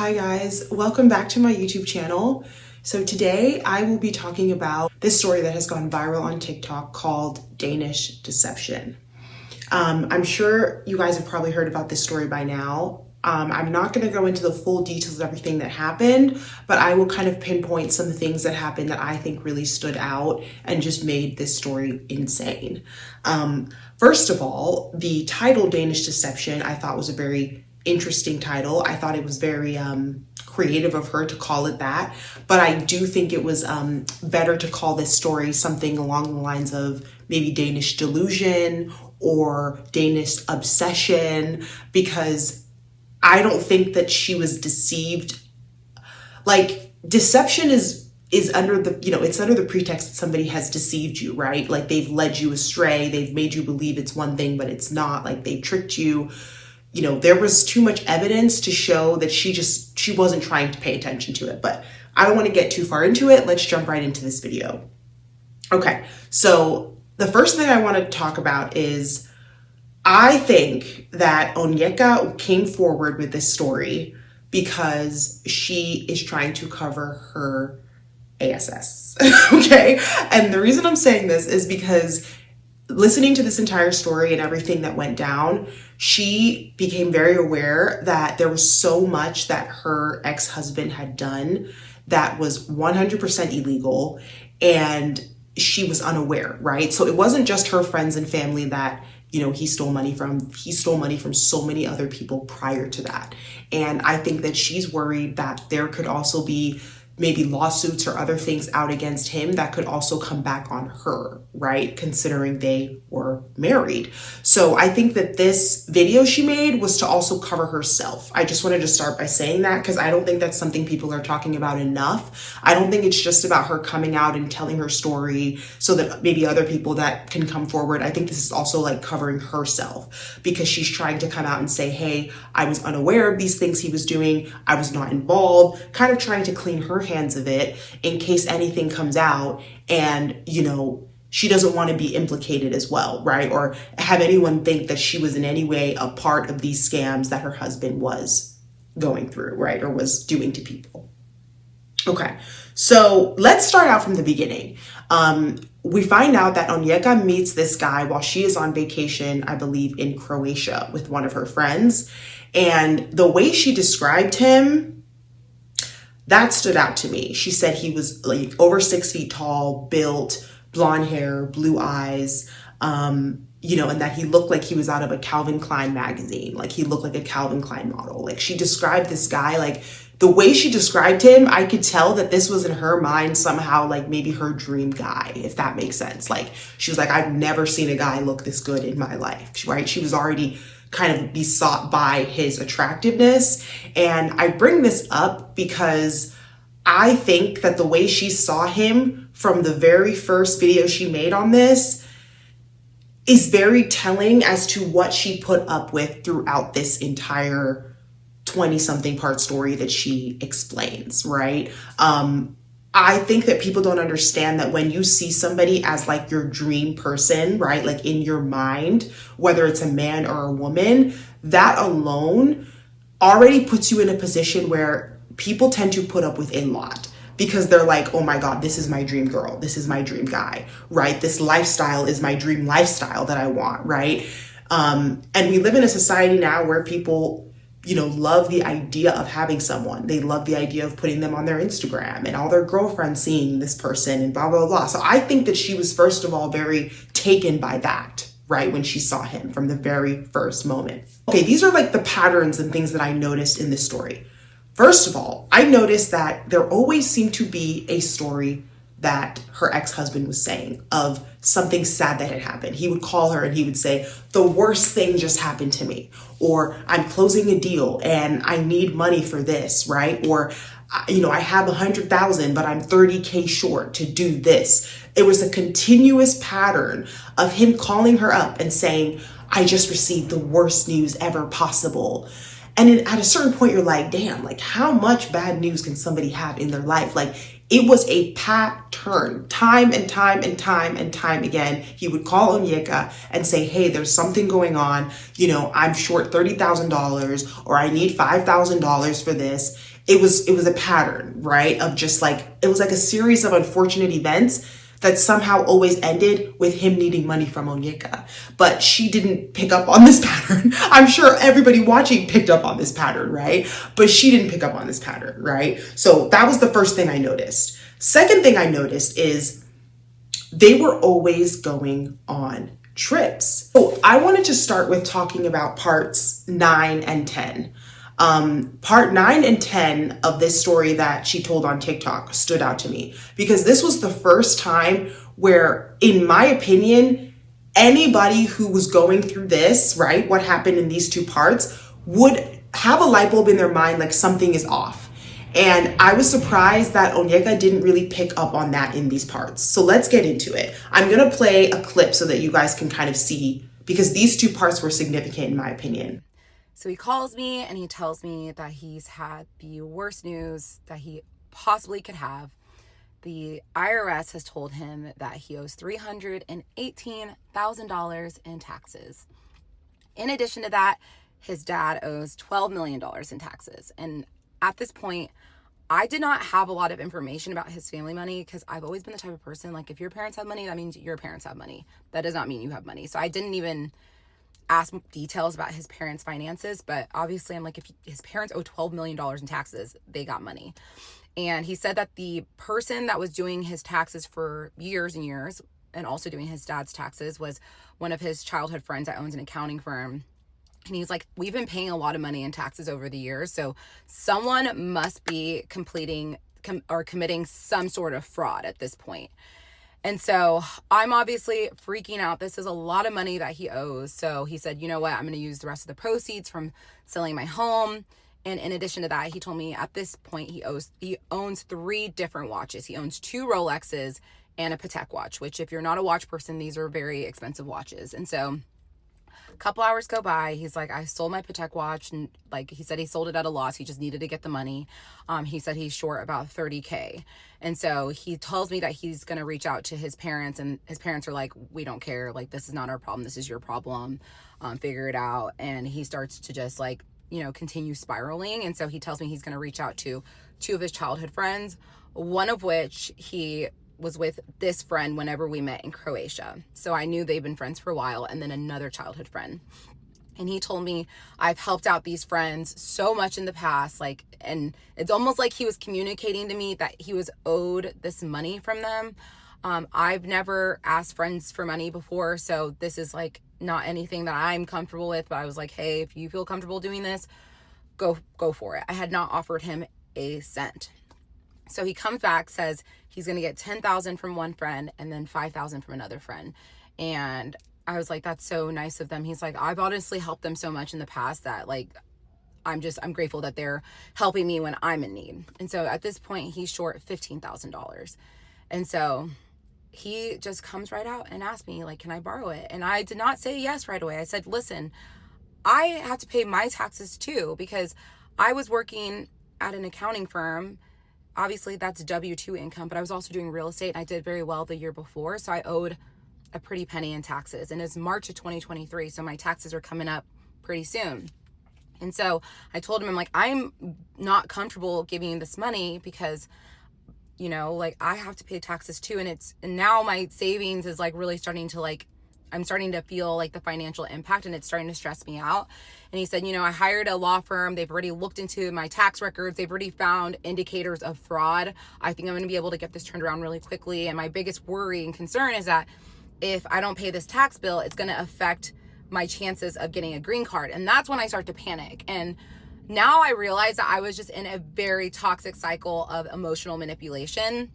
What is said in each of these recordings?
Hi guys, welcome back to my YouTube channel. So today I will be talking about this story that has gone viral on TikTok called Danish deception. I'm sure you guys have probably heard about this story by now. I'm not going to go into the full details of everything that happened, but I will kind of pinpoint some things that happened that I think really stood out and just made this story insane. First of all, the title Danish deception I thought was a very interesting title. I thought it was very creative of her to call it that, but I do think it was better to call this story something along the lines of maybe Danish delusion or Danish obsession, because I don't think that she was deceived. Like, deception is under the, it's under the pretext that somebody has deceived you, right? Like, they've led you astray, they've made you believe it's one thing, but it's not. Like, they tricked you. There was too much evidence to show that she wasn't trying to pay attention to it. But I don't want to get too far into it. Let's jump right into this video. Okay, so the first thing I want to talk about is I think that Onyeka came forward with this story because she is trying to cover her ASS, okay? And the reason I'm saying this is because listening to this entire story and everything that went down, she became very aware that there was so much that her ex-husband had done that was 100% illegal, and she was unaware, right? So it wasn't just her friends and family that he stole money from. He stole money from so many other people prior to that. And I think that she's worried that there could also be maybe lawsuits or other things out against him that could also come back on her, right? Considering they were married. So I think that this video she made was to also cover herself. I just wanted to start by saying that because I don't think that's something people are talking about enough. I don't think it's just about her coming out and telling her story so that maybe other people that can come forward. I think this is also like covering herself because she's trying to come out and say, hey, I was unaware of these things he was doing. I was not involved, kind of trying to clean her hands of it in case anything comes out and, she doesn't want to be implicated as well, right? Or have anyone think that she was in any way a part of these scams that her husband was going through, right? Or was doing to people. Okay, so let's start out from the beginning. We find out that Onyeka meets this guy while she is on vacation, I believe, in Croatia with one of her friends. And the way she described him, that stood out to me. She said he was like over 6 feet tall, built, blonde hair, blue eyes, and that he looked like he was out of a Calvin Klein magazine. Like, he looked like a Calvin Klein model. Like, she described this guy, like, the way she described him, I could tell that this was in her mind somehow like maybe her dream guy, if that makes sense. Like, she was like, I've never seen a guy look this good in my life, right? She was already kind of besought by his attractiveness. And I bring this up because I think that the way she saw him from the very first video she made on this is very telling as to what she put up with throughout this entire 20-something part story that she explains, right? I think that people don't understand that when you see somebody as like your dream person, right? Like in your mind, whether it's a man or a woman, that alone already puts you in a position where people tend to put up with a lot because they're like, oh my God, this is my dream girl. This is my dream guy, right? This lifestyle is my dream lifestyle that I want, right? And we live in a society now where people love the idea of having someone. They love the idea of putting them on their Instagram and all their girlfriends seeing this person and blah, blah, blah. So I think that she was, first of all, very taken by that, right? When she saw him from the very first moment. Okay, these are like the patterns and things that I noticed in this story. First of all, I noticed that there always seemed to be a story that her ex-husband was saying of something sad that had happened. He would call her and he would say, the worst thing just happened to me, or I'm closing a deal and I need money for this, right? Or, I have 100,000, but I'm 30K short to do this. It was a continuous pattern of him calling her up and saying, I just received the worst news ever possible. at a certain point, you're like, damn, like how much bad news can somebody have in their life? Like it was a pattern, time and time and time and time again. He would call Onyeka and say, hey, there's something going on. You know, I'm short $30,000 or I need $5,000 for this. It was a pattern, right? Of just like, it was like a series of unfortunate events that somehow always ended with him needing money from Onyeka. But she didn't pick up on this pattern. I'm sure everybody watching picked up on this pattern, right? But she didn't pick up on this pattern, right? So that was the first thing I noticed. Second thing I noticed is they were always going on trips. So I wanted to start with talking about parts 9 and 10. Part 9 and 10 of this story that she told on TikTok stood out to me because this was the first time where, in my opinion, anybody who was going through this, right, what happened in these two parts, would have a light bulb in their mind like something is off. And I was surprised that Onyeka didn't really pick up on that in these parts. So let's get into it. I'm going to play a clip so that you guys can kind of see, because these two parts were significant in my opinion. So he calls me and he tells me that he's had the worst news that he possibly could have. The IRS has told him that he owes $318,000 in taxes. In addition to that, his dad owes $12 million in taxes. And at this point, I did not have a lot of information about his family money because I've always been the type of person, like, if your parents have money, that means your parents have money. That does not mean you have money. So I didn't even ask details about his parents' finances, but obviously I'm like, if his parents owe $12 million in taxes, they got money. And he said that the person that was doing his taxes for years and years and also doing his dad's taxes was one of his childhood friends that owns an accounting firm. And he's like, we've been paying a lot of money in taxes over the years, so someone must be committing some sort of fraud at this point. And so I'm obviously freaking out. This is a lot of money that he owes. So he said, you know what, I'm going to use the rest of the proceeds from selling my home. And in addition to that, he told me at this point he owns 3 different watches. He owns 2 Rolexes and a Patek watch, which if you're not a watch person, these are very expensive watches. And so a couple hours go by. He's like, I sold my Patek watch, and like he said, he sold it at a loss. He just needed to get the money. He said he's short about $30K. And so he tells me that he's going to reach out to his parents, and his parents are like, we don't care. Like, this is not our problem. This is your problem. Figure it out. And he starts to just like, continue spiraling. And so he tells me he's going to reach out to 2 of his childhood friends, one of which he was with this friend whenever we met in Croatia. So I knew they've been friends for a while, and then another childhood friend. And he told me, I've helped out these friends so much in the past, like, and it's almost like he was communicating to me that he was owed this money from them. I've never asked friends for money before, so this is like not anything that I'm comfortable with, but I was like, hey, if you feel comfortable doing this, go for it. I had not offered him a cent. So he comes back, says he's going to get $10,000 from one friend and then $5,000 from another friend. And I was like, that's so nice of them. He's like, I've honestly helped them so much in the past that like, I'm grateful that they're helping me when I'm in need. And so at this point, he's short $15,000. And so he just comes right out and asks me, like, can I borrow it? And I did not say yes right away. I said, listen, I have to pay my taxes too, because I was working at an accounting firm. Obviously that's W-2 income, but I was also doing real estate and I did very well the year before. So I owed a pretty penny in taxes, and it's March of 2023. So my taxes are coming up pretty soon. And so I told him, I'm like, I'm not comfortable giving you this money because, like I have to pay taxes too. And now my savings is like really starting to like, I'm starting to feel like the financial impact, and it's starting to stress me out. And he said, I hired a law firm. They've already looked into my tax records. They've already found indicators of fraud. I think I'm going to be able to get this turned around really quickly. And my biggest worry and concern is that if I don't pay this tax bill, it's going to affect my chances of getting a green card. And that's when I start to panic. And now I realize that I was just in a very toxic cycle of emotional manipulation.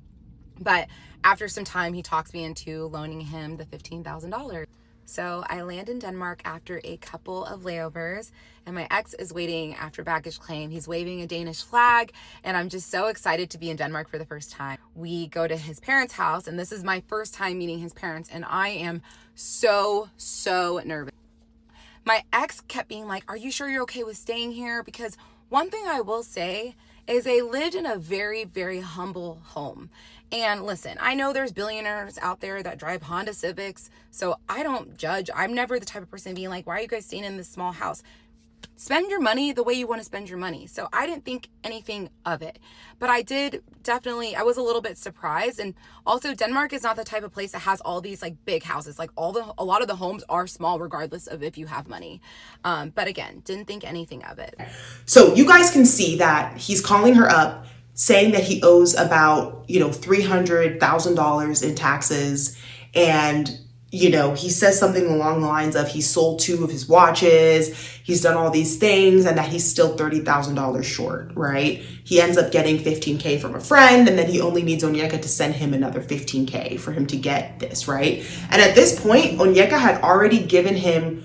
But after some time, he talks me into loaning him the $15,000. So I land in Denmark after a couple of layovers, and my ex is waiting after baggage claim. He's waving a Danish flag, and I'm just so excited to be in Denmark for the first time. We go to his parents' house, and this is my first time meeting his parents, and I am so nervous. My ex kept being like, are you sure you're okay with staying here? Because one thing I will say is they lived in a very, very humble home. And listen, I know there's billionaires out there that drive Honda Civics, so I don't judge. I'm never the type of person being like, why are you guys staying in this small house? Spend your money the way you want to spend your money. So I didn't think anything of it. But I was a little bit surprised. And also, Denmark is not the type of place that has all these like big houses. Like a lot of the homes are small regardless of if you have money. But again, didn't think anything of it. So you guys can see that he's calling her up saying that he owes about, $300,000 in taxes. And he says something along the lines of he sold 2 of his watches, he's done all these things, and that he's still $30,000 short, right? He ends up getting $15K from a friend, and then he only needs Onyeka to send him another $15K for him to get this, right? And at this point, Onyeka had already given him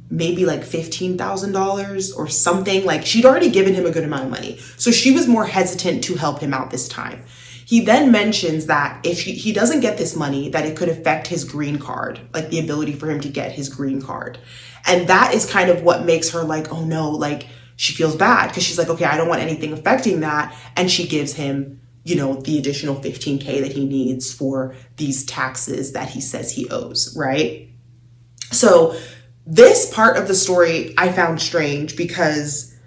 maybe like $15,000 or something. Like, she'd already given him a good amount of money. So she was more hesitant to help him out this time. He then mentions that if he doesn't get this money, that it could affect his green card, like the ability for him to get his green card. And that is kind of what makes her like, oh no, like she feels bad because she's like, okay, I don't want anything affecting that. And she gives him, the additional $15K that he needs for these taxes that he says he owes, right? So this part of the story I found strange because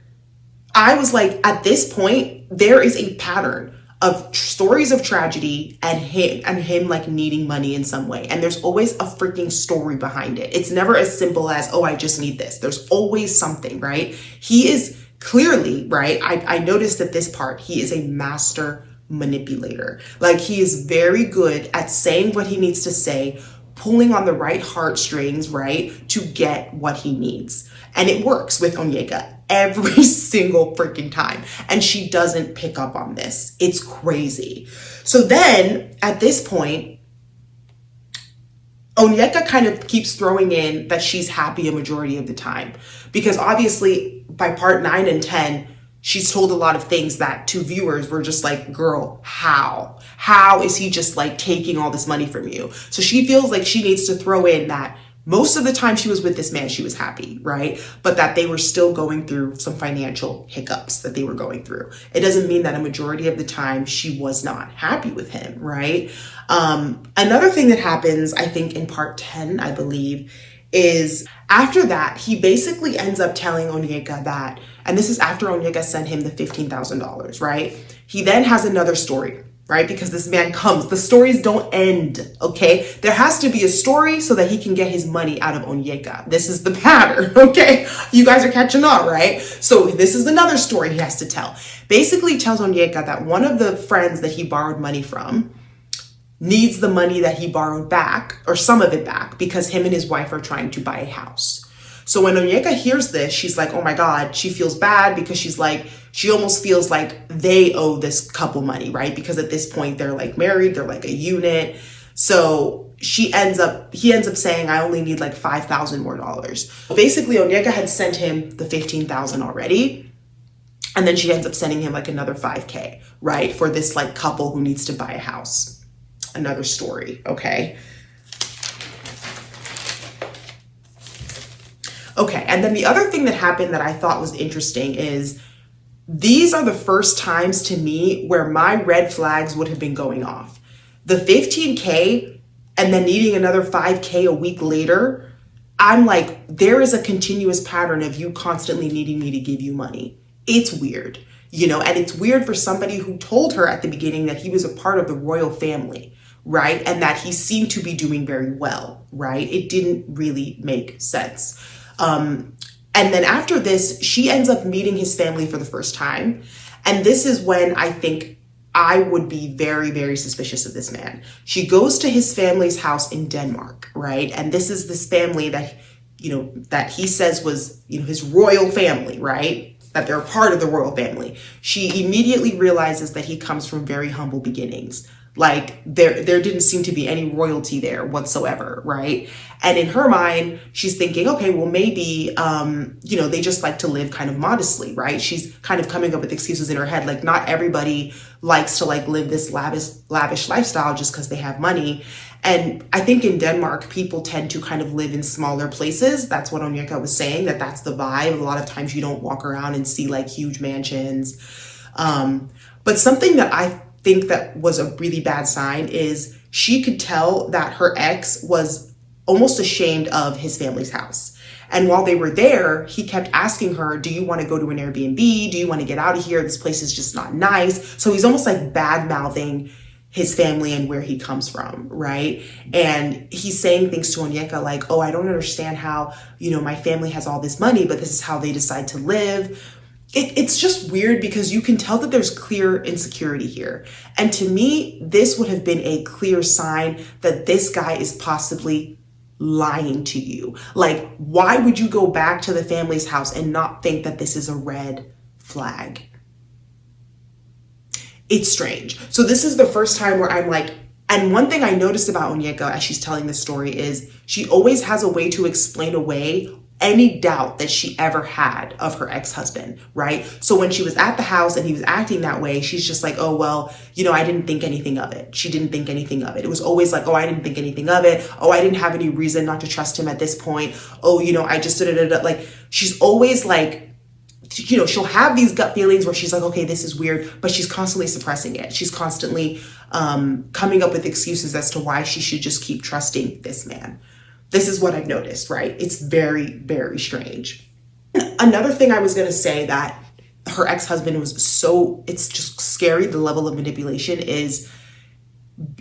I was like, at this point, there is a pattern of stories of tragedy and him like needing money in some way. And there's always a freaking story behind it. It's never as simple as, oh, I just need this. There's always something, right? He is clearly, right? I noticed at this part, he is a master manipulator. Like, he is very good at saying what he needs to say, pulling on the right heartstrings, right, to get what he needs. And it works with Onyeka every single freaking time. And she doesn't pick up on this. It's crazy. So then at this point, Onyeka kind of keeps throwing in that she's happy a majority of the time. Because obviously by part 9 and 10, she's told a lot of things that to viewers were just like, girl, how? How is he just like taking all this money from you? So she feels like she needs to throw in that most of the time she was with this man, she was happy, right? But that they were still going through some financial hiccups that they were going through. It doesn't mean that a majority of the time she was not happy with him, right? Another thing that happens, I think in part 10, I believe, is after that, he basically ends up telling Onyeka that, and this is after Onyeka sent him the $15,000, right? He then has another story, right? Because this man comes, the stories don't end, okay? There has to be a story so that he can get his money out of Onyeka. This is the pattern, okay? You guys are catching on, right? So this is another story he has to tell. Basically tells Onyeka that one of the friends that he borrowed money from needs the money that he borrowed back, or some of it back, because him and his wife are trying to buy a house. So when Onyeka hears this, she's like, oh my God, she feels bad because she's like, she almost feels like they owe this couple money, right? Because at this point they're like married, they're like a unit. So he ends up saying, I only need like $5,000 more. Basically, Onyeka had sent him the $15,000 already. And then she ends up sending him like another $5K, right? For this like couple who needs to buy a house. Another story, okay? Okay, and then the other thing that happened that I thought was interesting is these are the first times to me where my red flags would have been going off. The $15K and then needing another $5K a week later, I'm like, there is a continuous pattern of you constantly needing me to give you money. It's weird, and it's weird for somebody who told her at the beginning that he was a part of the royal family, right? And that he seemed to be doing very well, right? It didn't really make sense. And then after this, she ends up meeting his family for the first time. And this is when I think I would be very, very suspicious of this man. She goes to his family's house in Denmark, right? And this is this family that, that he says was, his royal family, right? That they're part of the royal family. She immediately realizes that he comes from very humble beginnings. Like there didn't seem to be any royalty there whatsoever, right? And in her mind, she's thinking, okay, well maybe they just like to live kind of modestly, right? She's kind of coming up with excuses in her head, like not everybody likes to like live this lavish lifestyle just because they have money. And I think in Denmark, people tend to kind of live in smaller places. That's what Onyeka was saying, that's the vibe. A lot of times you don't walk around and see like huge mansions. But something that I think that was a really bad sign is she could tell that her ex was almost ashamed of his family's house. And while they were there, he kept asking her, do you want to go to an Airbnb? Do you want to get out of here? This place is just not nice. So he's almost like bad mouthing his family and where he comes from, right? And he's saying things to Onyeka like, oh, I don't understand how, my family has all this money, but this is how they decide to live. It's just weird because you can tell that there's clear insecurity here. And to me, this would have been a clear sign that this guy is possibly lying to you. Like, why would you go back to the family's house and not think that this is a red flag? It's strange. So this is the first time where I'm like, and one thing I noticed about Onyeka as she's telling this story is she always has a way to explain away any doubt that she ever had of her ex-husband, right? So when she was at the house and he was acting that way, she's just like, oh, well, I didn't think anything of it. She didn't think anything of it. It was always like, oh, I didn't think anything of it. Oh, I didn't have any reason not to trust him at this point. Oh, I just did it. Like, she's always like, she'll have these gut feelings where she's like, okay, this is weird, but she's constantly suppressing it. She's constantly coming up with excuses as to why she should just keep trusting this man. This is what I've noticed, right? It's very, very strange. Another thing I was going to say that her ex-husband was it's just scary, the level of manipulation is,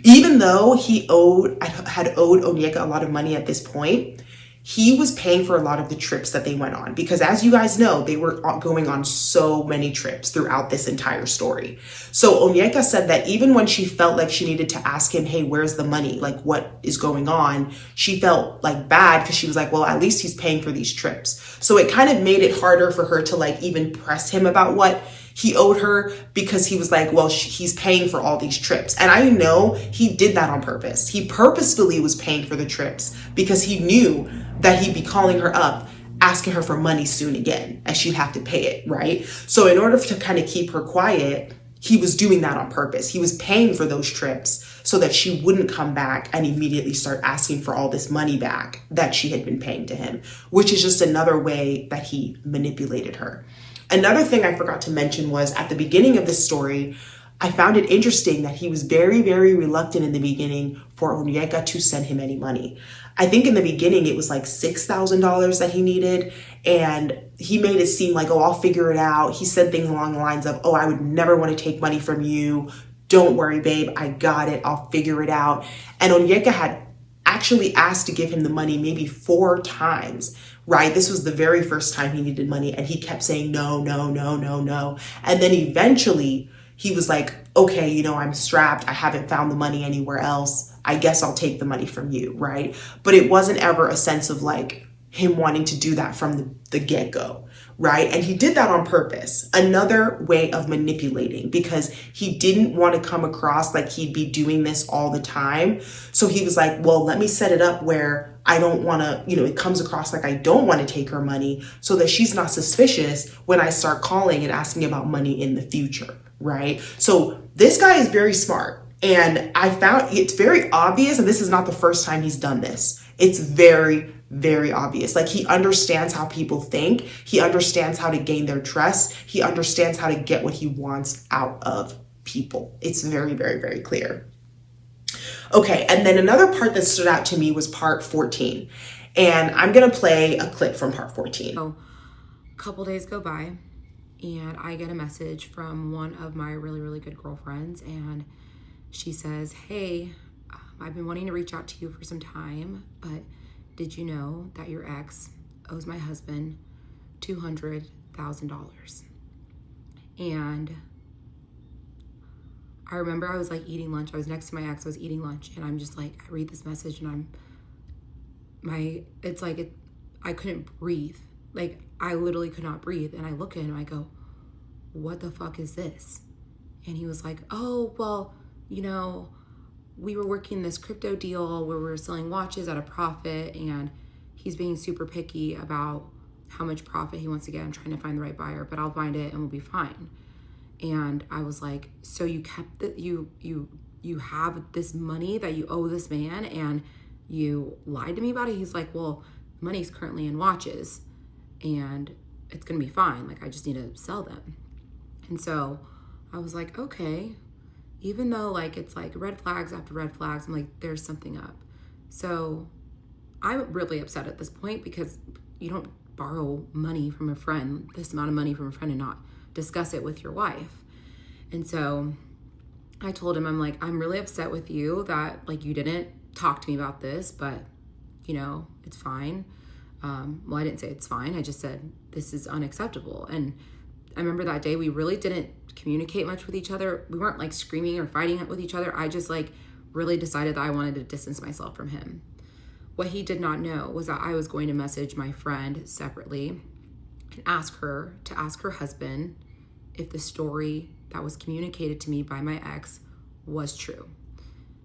even though he had owed Onyeka a lot of money at this point, he was paying for a lot of the trips that they went on, because as you guys know, they were going on so many trips throughout this entire story. So Onyeka said that even when she felt like she needed to ask him, hey, where's the money? Like, what is going on? She felt like bad because she was like, well, at least he's paying for these trips. So it kind of made it harder for her to like even press him about what he owed her, because he was like, well, he's paying for all these trips. And I know he did that on purpose. He purposefully was paying for the trips because he knew that he'd be calling her up, asking her for money soon again, and she'd have to pay it, right? So in order to kind of keep her quiet, he was doing that on purpose. He was paying for those trips so that she wouldn't come back and immediately start asking for all this money back that she had been paying to him, which is just another way that he manipulated her. Another thing I forgot to mention was at the beginning of this story, I found it interesting that he was very, very reluctant in the beginning for Onyeka to send him any money. I think in the beginning it was like $6,000 that he needed, and he made it seem like, oh, I'll figure it out. He said things along the lines of, oh, I would never want to take money from you. Don't worry, babe. I got it. I'll figure it out. And Onyeka had actually asked to give him the money maybe 4 times, right? This was the very first time he needed money, and he kept saying no, no, no, no, no. And then eventually he was like, okay, I'm strapped. I haven't found the money anywhere else. I guess I'll take the money from you, right? But it wasn't ever a sense of like him wanting to do that from the get-go, right? And he did that on purpose. Another way of manipulating, because he didn't want to come across like he'd be doing this all the time. So he was like, well, let me set it up where I don't want to, it comes across like I don't want to take her money so that she's not suspicious when I start calling and asking about money in the future, right? So this guy is very smart. And I found it's very obvious, and this is not the first time he's done this. It's very, very obvious. Like, he understands how people think. He understands how to gain their trust. He understands how to get what he wants out of people. It's very, very, very clear. Okay, and then another part that stood out to me was part 14. And I'm going to play a clip from part 14. So, a couple days go by, and I get a message from one of my really, really good girlfriends, and she says, hey, I've been wanting to reach out to you for some time, but did you know that your ex owes my husband $200,000? And I remember I was like eating lunch. I was next to my ex, I was eating lunch, and I'm just like, I read this message and I couldn't breathe. Like, I literally could not breathe. And I look at him and I go, what the fuck is this? And he was like, oh, well, we were working this crypto deal where we were selling watches at a profit, and he's being super picky about how much profit he wants to get. I'm trying to find the right buyer, but I'll find it and we'll be fine. And I was like, so you kept it, you have this money that you owe this man and you lied to me about it? He's like, well, money's currently in watches and it's gonna be fine. Like, I just need to sell them. And so I was like, okay, even though like it's like red flags after red flags, I'm like, there's something up. So I'm really upset at this point because you don't borrow money from a friend, this amount of money from a friend, and not discuss it with your wife. And so I told him, I'm like, I'm really upset with you that like you didn't talk to me about this, but you know, it's fine. Well, I didn't say it's fine. I just said, this is unacceptable. And I remember that day we really didn't communicate much with each other. We weren't like screaming or fighting with each other. I just like really decided that I wanted to distance myself from him. What he did not know was that I was going to message my friend separately and ask her to ask her husband if the story that was communicated to me by my ex was true.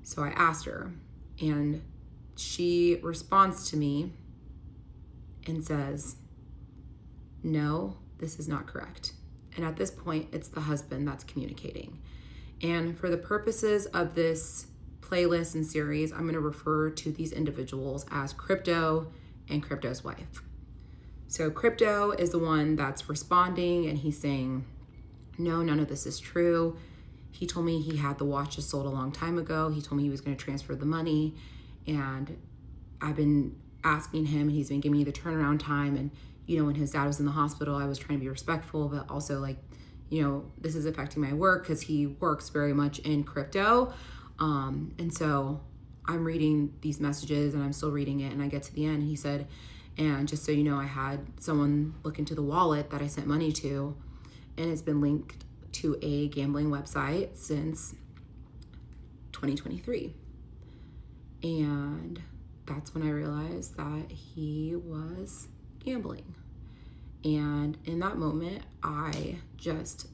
So I asked her, and she responds to me and says, no, this is not correct. And at this point, it's the husband that's communicating. And for the purposes of this playlist and series, I'm going to refer to these individuals as Crypto and Crypto's wife. So Crypto is the one that's responding, and he's saying, no, none of this is true. He told me he had the watches sold a long time ago. He told me he was going to transfer the money, and I've been asking him, and he's been giving me the turnaround time. And, you know, when his dad was in the hospital, I was trying to be respectful, but also like, you know, this is affecting my work because he works very much in crypto. And so I'm reading these messages and I'm still reading it, and I get to the end and he said, and just so you know, I had someone look into the wallet that I sent money to, and it's been linked to a gambling website since 2023. And that's when I realized that he was gambling. And in that moment, I just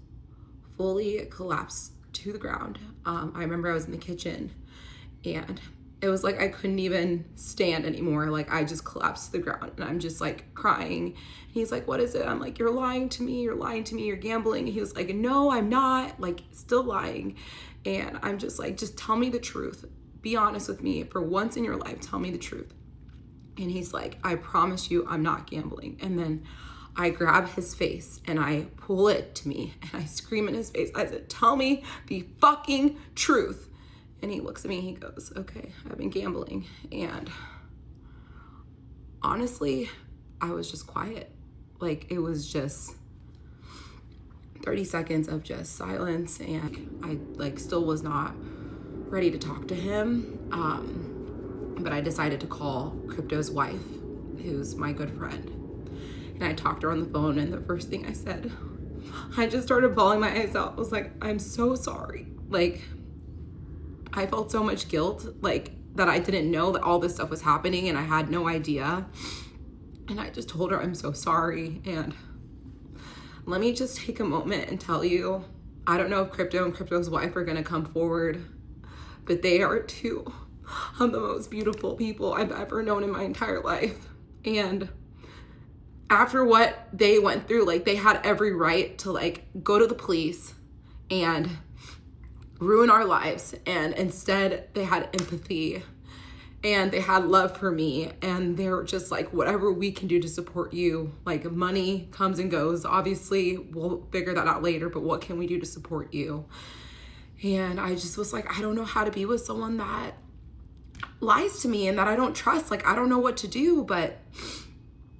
fully collapsed to the ground. I remember I was in the kitchen and it was like I couldn't even stand anymore. Like, I just collapsed to the ground and I'm just like crying. And he's like, what is it? I'm like, you're lying to me, you're gambling. And he was like, no, I'm not, like, still lying. And I'm just like, just tell me the truth. Be honest with me for once in your life. Tell me the truth. And he's like, I promise you I'm not gambling. And then I grab his face and I pull it to me and I scream in his face. I said, tell me the fucking truth. And he looks at me and he goes, okay, I've been gambling. And honestly, I was just quiet. Like, it was just 30 seconds of just silence, and I like still was not ready to talk to him. But I decided to call Crypto's wife, who's my good friend. And I talked to her on the phone, and the first thing I said, I just started bawling my eyes out. I was like, I'm so sorry. Like, I felt so much guilt, like, that I didn't know that all this stuff was happening, and I had no idea. And I just told her, I'm so sorry. And let me just take a moment and tell you, I don't know if Crypto and Crypto's wife are gonna come forward, but they are two of the most beautiful people I've ever known in my entire life. And after what they went through, like, they had every right to like go to the police and ruin our lives. And instead they had empathy and they had love for me. And they're just like, whatever we can do to support you, like, money comes and goes. Obviously we'll figure that out later, but what can we do to support you? And I just was like, I don't know how to be with someone that lies to me and that I don't trust. Like, I don't know what to do. But,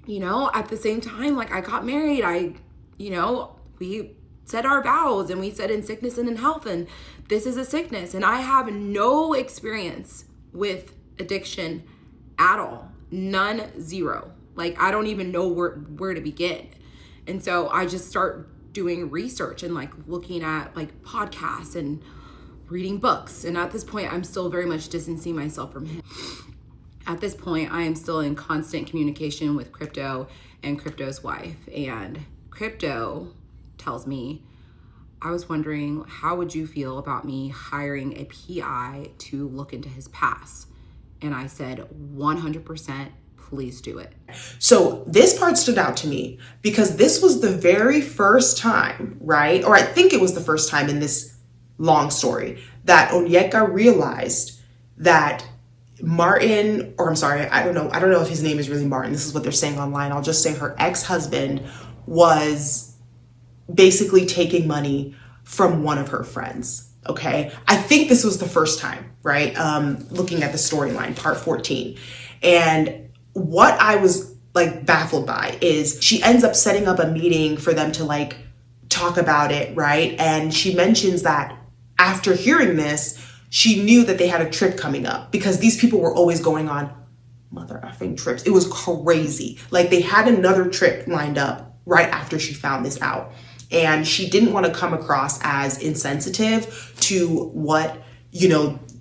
you know, at the same time, like, I got married. We said our vows, and we said in sickness and in health, and this is a sickness. And I have no experience with addiction at all. None, zero. Like, I don't even know where to begin. And so I just start doing research and like looking at like podcasts and reading books. And at this point, I'm still very much distancing myself from him. At this point, I am still in constant communication with Crypto and Crypto's wife. And Crypto tells me, I was wondering, how would you feel about me hiring a PI to look into his past? And I said, 100%, please do it. So this part stood out to me because this was the very first time, right? Or I think it was the first time in this long story that Onyeka realized that Martin, or I'm sorry, I don't know if his name is really Martin. This is what they're saying online. I'll just say her ex-husband was basically taking money from one of her friends. Okay. I think this was the first time, right? Looking at the storyline, part 14. And what I was like baffled by is she ends up setting up a meeting for them to like talk about it, right? And she mentions that after hearing this, she knew that they had a trip coming up because these people were always going on mother effing trips. It was crazy. Like they had another trip lined up right after she found this out. And she didn't want to come across as insensitive to what,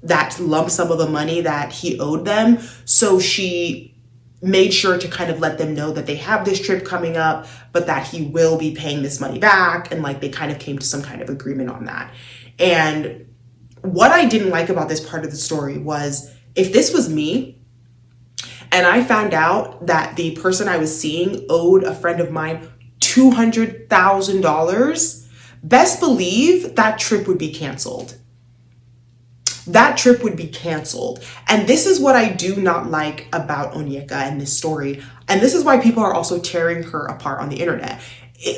that lump sum of the money that he owed them. So she made sure to kind of let them know that they have this trip coming up, but that he will be paying this money back. And like they kind of came to some kind of agreement on that. And what I didn't like about this part of the story was if this was me and I found out that the person I was seeing owed a friend of mine $200,000, best believe that trip would be canceled. That trip would be canceled. And this is what I do not like about Onyeka and this story. And this is why people are also tearing her apart on the internet.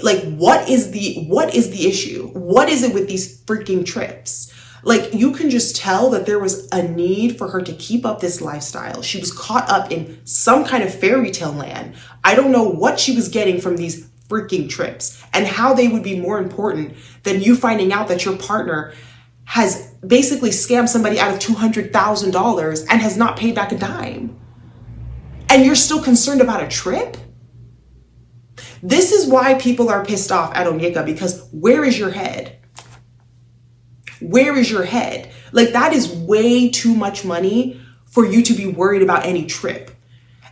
What is the issue? What is it with these freaking trips? Like, you can just tell that there was a need for her to keep up this lifestyle. She was caught up in some kind of fairy tale land. I don't know what she was getting from these freaking trips and how they would be more important than you finding out that your partner has basically scammed somebody out of $200,000 and has not paid back a dime. And you're still concerned about a trip? This is why people are pissed off at Onyeka, because where is your head? Where is your head? Like, that is way too much money for you to be worried about any trip.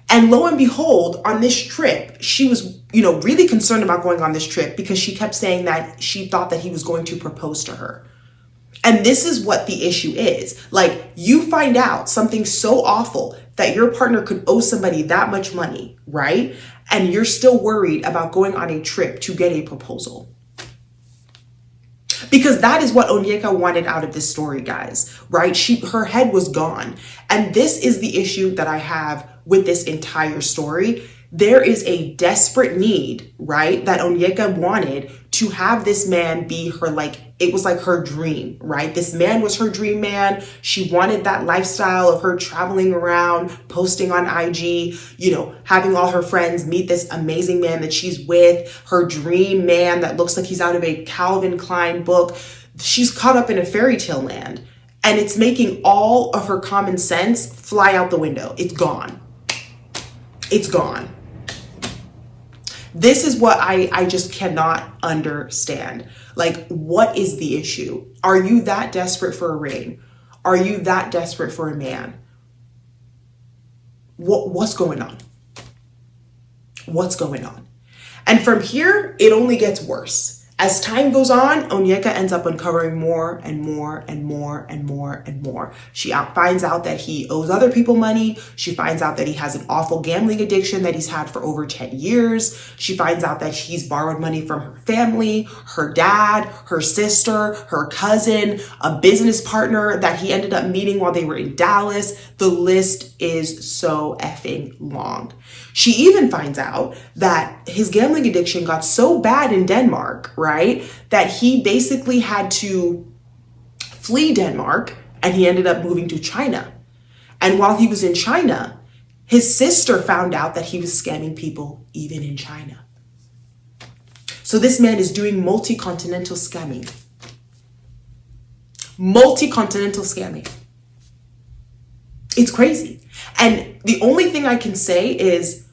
And lo and behold, on this trip, she was, really concerned about going on this trip because she kept saying that she thought that he was going to propose to her. And this is what the issue is. Like, you find out something so awful that your partner could owe somebody that much money, right? And you're still worried about going on a trip to get a proposal. Because that is what Onyeka wanted out of this story, guys, right? Her head was gone. And this is the issue that I have with this entire story. There is a desperate need, right, that Onyeka wanted to have this man be her, it was like her dream, right? This man was her dream man. She wanted that lifestyle of her traveling around, posting on IG, having all her friends meet this amazing man that she's with, her dream man that looks like he's out of a Calvin Klein book. She's caught up in a fairy tale land, and it's making all of her common sense fly out the window. It's gone. It's gone. This is what I just cannot understand. Like, what is the issue? Are you that desperate for a ring? Are you that desperate for a man? What's going on? What's going on? And from here, it only gets worse. As time goes on, Onyeka ends up uncovering more and more and more and more and more. She finds out that he owes other people money. She finds out that he has an awful gambling addiction that he's had for over 10 years. She finds out that he's borrowed money from her family, her dad, her sister, her cousin, a business partner that he ended up meeting while they were in Dallas. The list is so effing long. She even finds out that his gambling addiction got so bad in Denmark, right, that he basically had to flee Denmark and he ended up moving to China. And while he was in China, his sister found out that he was scamming people even in China. So this man is doing multi-continental scamming. Multi-continental scamming. It's crazy. And the only thing I can say is,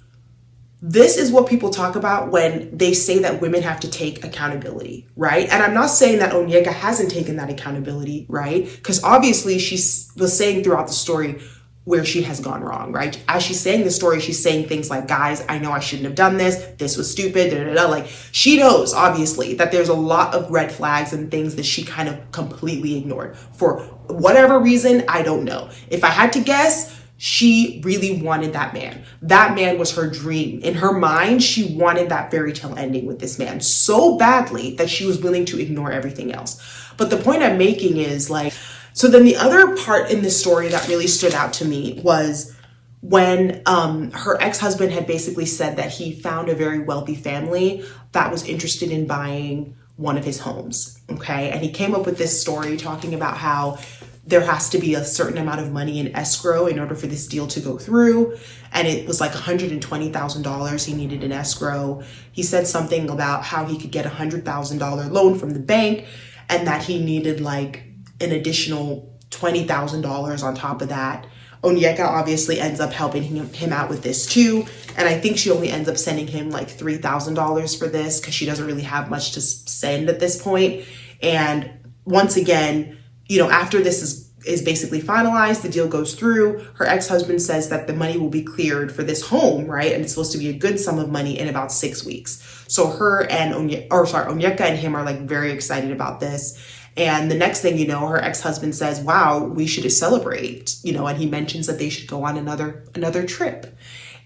this is what people talk about when they say that women have to take accountability, right? And I'm not saying that Onyeka hasn't taken that accountability, right? Because obviously she was saying throughout the story, where she has gone wrong, right? As she's saying the story, she's saying things like, guys, I know I shouldn't have done this. This was stupid. Da, da, da. Like, she knows, obviously, that there's a lot of red flags and things that she kind of completely ignored. For whatever reason, I don't know. If I had to guess, she really wanted that man. That man was her dream. In her mind, she wanted that fairy tale ending with this man so badly that she was willing to ignore everything else. But the point I'm making is, like, so then the other part in this story that really stood out to me was when her ex-husband had basically said that he found a very wealthy family that was interested in buying one of his homes, okay? And he came up with this story talking about how there has to be a certain amount of money in escrow in order for this deal to go through. And it was like $120,000 he needed in escrow. He said something about how he could get a $100,000 loan from the bank and that he needed like an additional $20,000 on top of that. Onyeka obviously ends up helping him out with this too. And I think she only ends up sending him like $3,000 for this because she doesn't really have much to send at this point. And once again, you know, after this is basically finalized, the deal goes through, her ex-husband says that the money will be cleared for this home, right? And it's supposed to be a good sum of money in about 6 weeks. So Onyeka and him are like very excited about this. And the next thing you know, her ex-husband says, wow, we should celebrate, you know, and he mentions that they should go on another trip.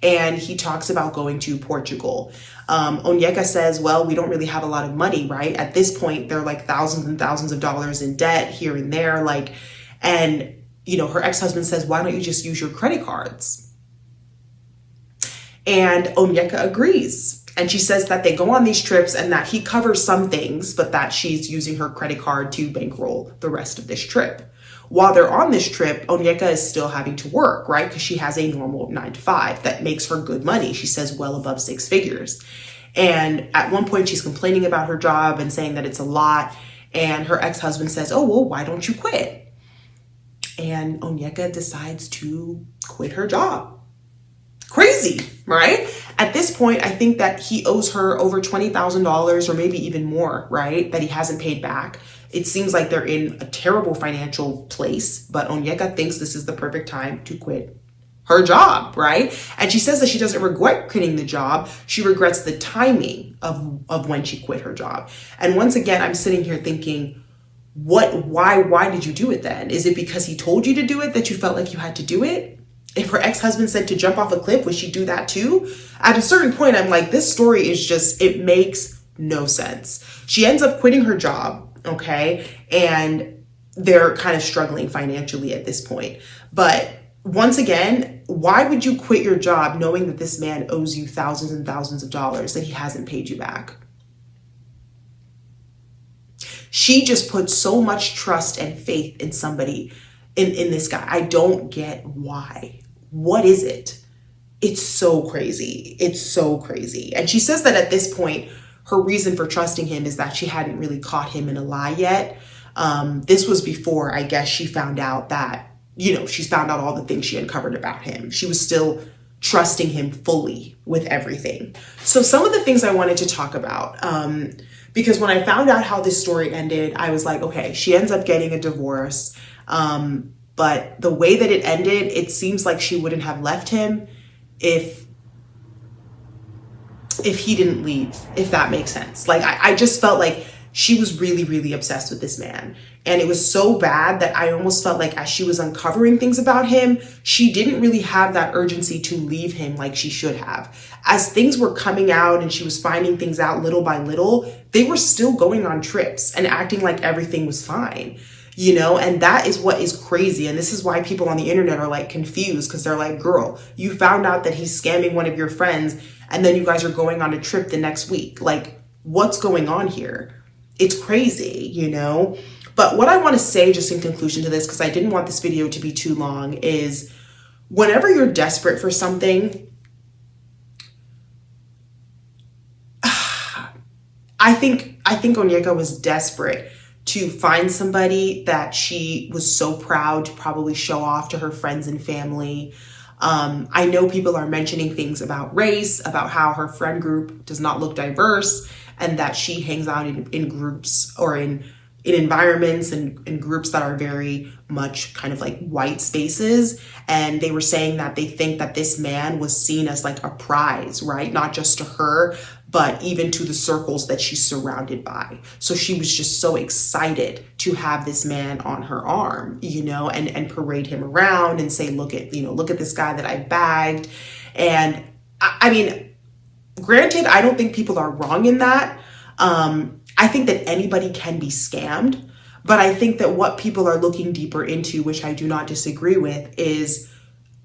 And he talks about going to Portugal. Onyeka says, well, we don't really have a lot of money, right? At this point, they're like thousands and thousands of dollars in debt here and there. Like, and, you know, her ex-husband says, why don't you just use your credit cards? And Onyeka agrees. And she says that they go on these trips and that he covers some things, but that she's using her credit card to bankroll the rest of this trip. While they're on this trip, Onyeka is still having to work, right? Because she has a normal 9-to-5 that makes her good money. She says well above 6 figures. And at one point she's complaining about her job and saying that it's a lot. And her ex-husband says, oh, well, why don't you quit? And Onyeka decides to quit her job. Crazy, right? At this point, I think that he owes her over $20,000 or maybe even more, right? That he hasn't paid back. It seems like they're in a terrible financial place, but Onyeka thinks this is the perfect time to quit her job, right? And she says that she doesn't regret quitting the job. She regrets the timing of when she quit her job. And once again, I'm sitting here thinking, why did you do it then? Is it because he told you to do it that you felt like you had to do it? If her ex-husband said to jump off a cliff, would she do that too? At a certain point, I'm like, this story is just, it makes no sense. She ends up quitting her job, okay? And they're kind of struggling financially at this point. But once again, why would you quit your job knowing that this man owes you thousands and thousands of dollars that he hasn't paid you back? She just put so much trust and faith in somebody, in this guy. I don't get why. What is it? It's so crazy. It's so crazy. And she says that at this point, her reason for trusting him is that she hadn't really caught him in a lie yet. This was before, I guess, she found out that, you know, she's found out all the things she uncovered about him. She was still trusting him fully with everything. So some of the things I wanted to talk about, because when I found out how this story ended, I was like, okay, she ends up getting a divorce. But the way that it ended, it seems like she wouldn't have left him if he didn't leave, if that makes sense. Like, I just felt like she was really, really obsessed with this man. And it was so bad that I almost felt like as she was uncovering things about him, she didn't really have that urgency to leave him like she should have. As things were coming out and she was finding things out little by little, they were still going on trips and acting like everything was fine. You know, and that is what is crazy. And this is why people on the internet are like confused, because they're like, girl, you found out that he's scamming one of your friends and then you guys are going on a trip the next week. Like, what's going on here? It's crazy, you know? But what I want to say just in conclusion to this, because I didn't want this video to be too long, is whenever you're desperate for something, I think Onyeka was desperate to find somebody that she was so proud to probably show off to her friends and family. I know people are mentioning things about race, about how her friend group does not look diverse, and that she hangs out in groups or in in environments and groups that are very much kind of like white spaces. And they were saying that they think that this man was seen as like a prize, right? Not just to her, but even to the circles that she's surrounded by. So she was just so excited to have this man on her arm, you know, and parade him around and say, look at this guy that I bagged. And I mean, granted, I don't think people are wrong in that. I think that anybody can be scammed, but I think that what people are looking deeper into, which I do not disagree with, is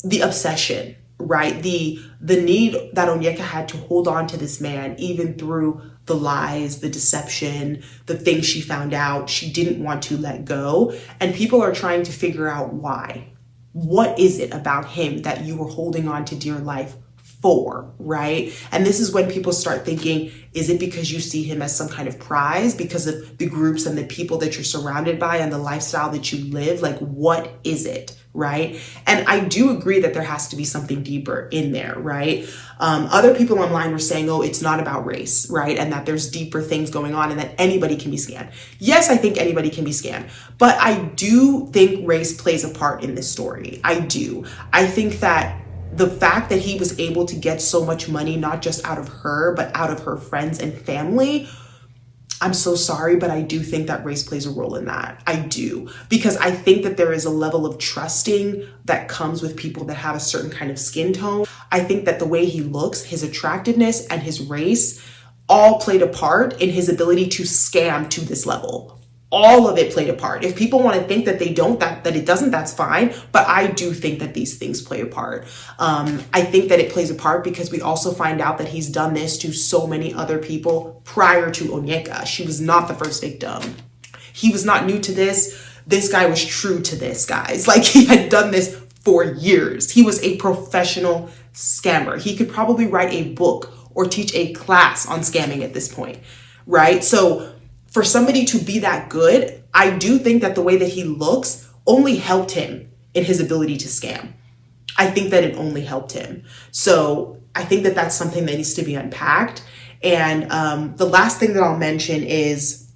the obsession, right? The need that Onyeka had to hold on to this man, even through the lies, the deception, the things she found out, she didn't want to let go. And people are trying to figure out why. What is it about him that you were holding on to dear life for, right? And this is when people start thinking, is it because you see him as some kind of prize because of the groups and the people that you're surrounded by and the lifestyle that you live? Like, what is it, right? And I do agree that there has to be something deeper in there, right? Other people online were saying, oh, it's not about race, right? And that there's deeper things going on and that anybody can be scammed. Yes, I think anybody can be scammed, but I do think race plays a part in this story. I do. I think that the fact that he was able to get so much money, not just out of her, but out of her friends and family, I'm so sorry, but I do think that race plays a role in that. I do. Because I think that there is a level of trusting that comes with people that have a certain kind of skin tone. I think that the way he looks, his attractiveness, and his race all played a part in his ability to scam to this level. All of it played a part. If people want to think that they don't, that it doesn't, that's fine. But I do think that these things play a part. I think that it plays a part because we also find out that he's done this to so many other people prior to Onyeka. She was not the first victim. He was not new to this. This guy was true to this, guys. Like, he had done this for years. He was a professional scammer. He could probably write a book or teach a class on scamming at this point, right? So for somebody to be that good, I do think that the way that he looks only helped him in his ability to scam. I think that it only helped him. So I think that that's something that needs to be unpacked. And the last thing that I'll mention is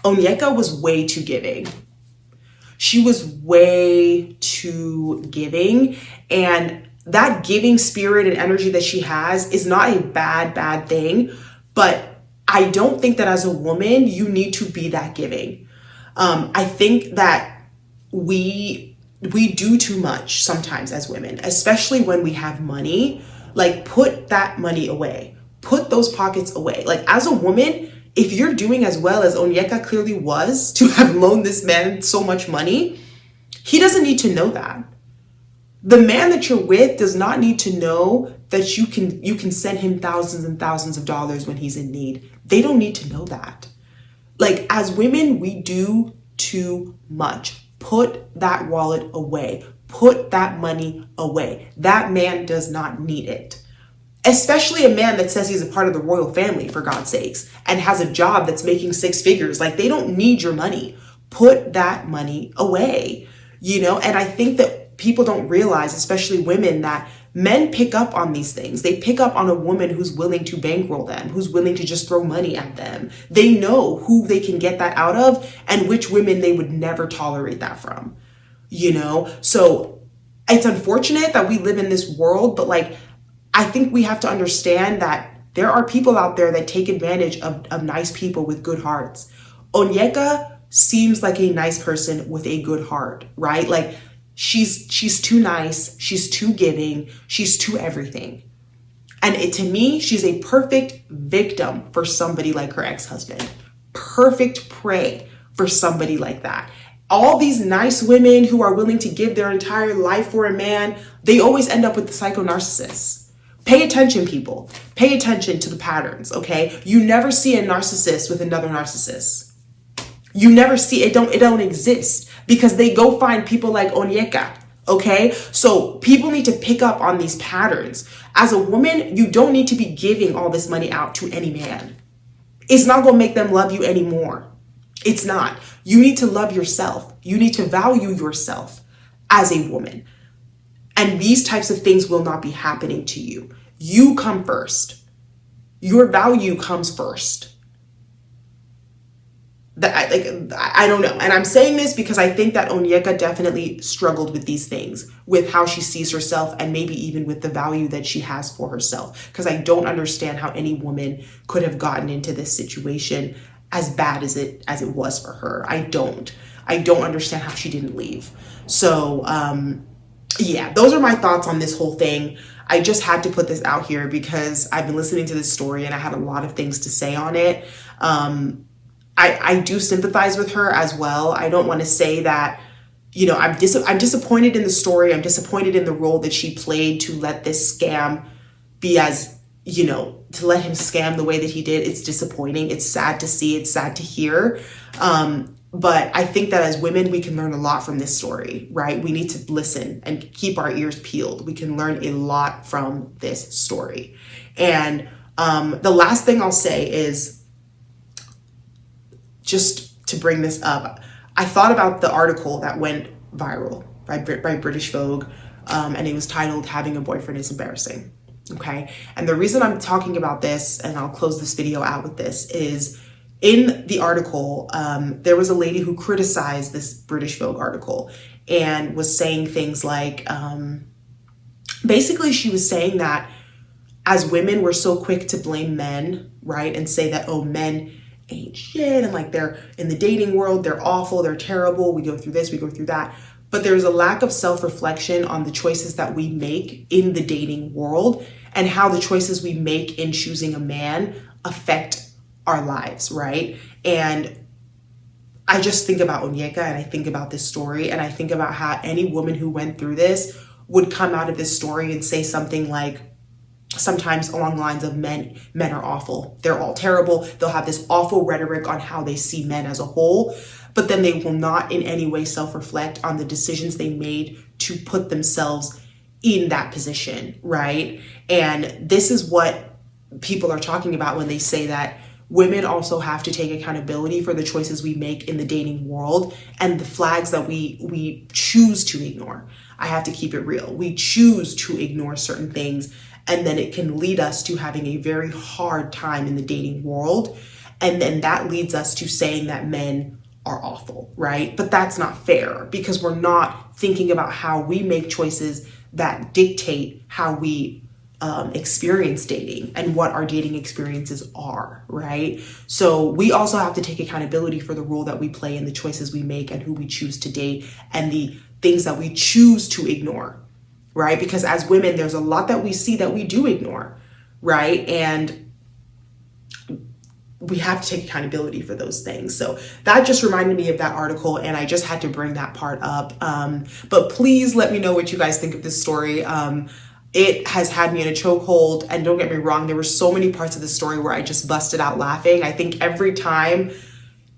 Onyeka was way too giving. She was way too giving. And that giving spirit and energy that she has is not a bad thing, but I don't think that as a woman, you need to be that giving. I think that we do too much sometimes as women, especially when we have money. Like, put that money away. Put those pockets away. Like, as a woman, if you're doing as well as Onyeka clearly was to have loaned this man so much money, he doesn't need to know that. The man that you're with does not need to know that you can send him thousands and thousands of dollars when he's in need. They don't need to know that. Like, as women, we do too much. Put that wallet away. Put that money away. That man does not need it. Especially a man that says he's a part of the royal family, for God's sakes, and has a job that's making 6 figures. Like, they don't need your money. Put that money away, you know? And I think that people don't realize, especially women, that men pick up on these things. They pick up on a woman who's willing to bankroll them, who's willing to just throw money at them. They know who they can get that out of and which women they would never tolerate that from, you know? So it's unfortunate that we live in this world, but like, I think we have to understand that there are people out there that take advantage of nice people with good hearts. Onyeka seems like a nice person with a good heart, right? Like, she's too nice, she's too giving, she's too everything. And to me, she's a perfect victim for somebody like her ex-husband. Perfect prey for somebody like that. All these nice women who are willing to give their entire life for a man, they always end up with the psycho narcissists. Pay attention, people. Pay attention to the patterns, okay? You never see a narcissist with another narcissist. You never see it. It don't exist because they go find people like Onyeka. Okay. So people need to pick up on these patterns. As a woman, you don't need to be giving all this money out to any man. It's not going to make them love you anymore. It's not. You need to love yourself. You need to value yourself as a woman. And these types of things will not be happening to you. You come first. Your value comes first. I don't know. And I'm saying this because I think that Onyeka definitely struggled with these things, with how she sees herself and maybe even with the value that she has for herself. Because I don't understand how any woman could have gotten into this situation as bad as it was for her. I don't understand how she didn't leave. So yeah, those are my thoughts on this whole thing. I just had to put this out here because I've been listening to this story and I had a lot of things to say on it. I do sympathize with her as well. I don't want to say that, you know, I'm disappointed in the story. I'm disappointed in the role that she played to let this scam be as, you know, to let him scam the way that he did. It's disappointing. It's sad to see. It's sad to hear. But I think that as women, we can learn a lot from this story, right? We need to listen and keep our ears peeled. We can learn a lot from this story. And the last thing I'll say is, just to bring this up, I thought about the article that went viral by British Vogue, and it was titled "Having a Boyfriend is Embarrassing." Okay. And the reason I'm talking about this, and I'll close this video out with this, is in the article, there was a lady who criticized this British Vogue article and was saying things like, basically she was saying that as women, we're so quick to blame men, right? And say that, oh, men ain't shit, and like they're in the dating world, they're awful, they're terrible, we go through this, we go through that. But there's a lack of self-reflection on the choices that we make in the dating world and how the choices we make in choosing a man affect our lives, right? And I just think about Onyeka and I think about this story and I think about how any woman who went through this would come out of this story and say something like, sometimes along the lines of men are awful. They're all terrible. They'll have this awful rhetoric on how they see men as a whole, but then they will not in any way self-reflect on the decisions they made to put themselves in that position, right? And this is what people are talking about when they say that women also have to take accountability for the choices we make in the dating world and the flags that we choose to ignore. I have to keep it real. We choose to ignore certain things, and then it can lead us to having a very hard time in the dating world. And then that leads us to saying that men are awful, right? But that's not fair because we're not thinking about how we make choices that dictate how we experience dating and what our dating experiences are, right? So we also have to take accountability for the role that we play in the choices we make and who we choose to date and the things that we choose to ignore, right? Because as women, there's a lot that we see that we do ignore, right? And we have to take accountability for those things. So that just reminded me of that article and I just had to bring that part up. But please let me know what you guys think of this story. It has had me in a chokehold, and don't get me wrong, there were so many parts of the story where I just busted out laughing. I think every time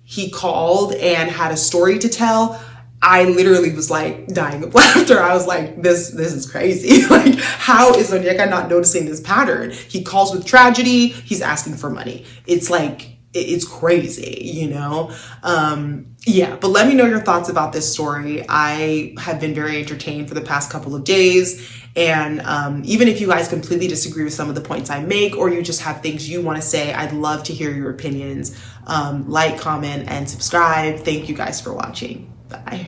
he called and had a story to tell, I literally was like dying of laughter. I was like, this is crazy. Like, how is Onyeka not noticing this pattern? He calls with tragedy, he's asking for money. It's like, it's crazy, you know? Yeah, but let me know your thoughts about this story. I have been very entertained for the past couple of days. And even if you guys completely disagree with some of the points I make, or you just have things you want to say, I'd love to hear your opinions. Like, comment, and subscribe. Thank you guys for watching. Bye.